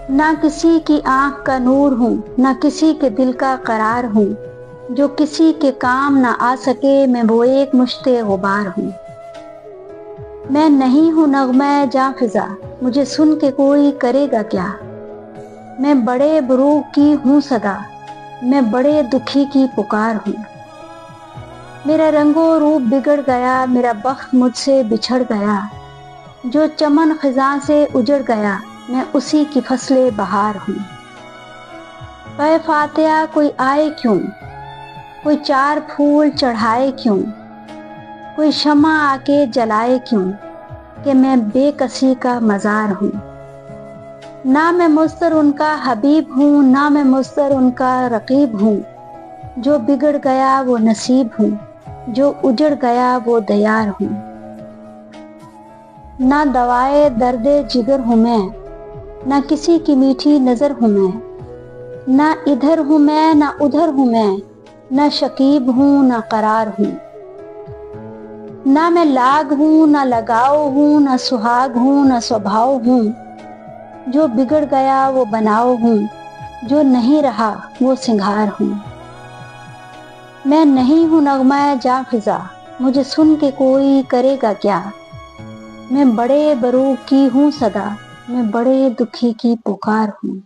نہ کسی کی آنکھ کا نور ہوں، نہ کسی کے دل کا قرار ہوں، جو کسی کے کام نہ آ سکے میں وہ ایک مشت غبار ہوں۔ میں نہیں ہوں نغمہ جاں فضا، مجھے سن کے کوئی کرے گا کیا؟ میں بڑے بروغ کی ہوں صدا، میں بڑے دکھی کی پکار ہوں۔ میرا رنگ و روپ بگڑ گیا، میرا بخت مجھ سے بچھڑ گیا، جو چمن خزاں سے اجڑ گیا میں اسی کی فصل بہار ہوں۔ پے فاتحہ کوئی آئے کیوں، کوئی چار پھول چڑھائے کیوں، کوئی شمع آ کے جلائے کیوں، کہ میں بے کسی کا مزار ہوں۔ نہ میں مضطر ان کا حبیب ہوں، نہ میں مضطر ان کا رقیب ہوں، جو بگڑ گیا وہ نصیب ہوں، جو اجڑ گیا وہ دیار ہوں۔ نہ دوائے درد جگر ہوں میں، نہ کسی کی میٹھی نظر ہوں میں، نہ ادھر ہوں میں نہ ادھر ہوں میں، نہ شکیب ہوں نہ قرار ہوں۔ نہ میں لاگ ہوں نہ لگاؤ ہوں، نہ سہاگ ہوں نہ سبھاؤ ہوں، جو بگڑ گیا وہ بناؤ ہوں، جو نہیں رہا وہ سنگھار ہوں۔ میں نہیں ہوں نغمہ جاں فضا، مجھے سن کے کوئی کرے گا کیا؟ میں بڑے بروغ کی ہوں صدا، میں بڑے دکھی کی پکار ہوں۔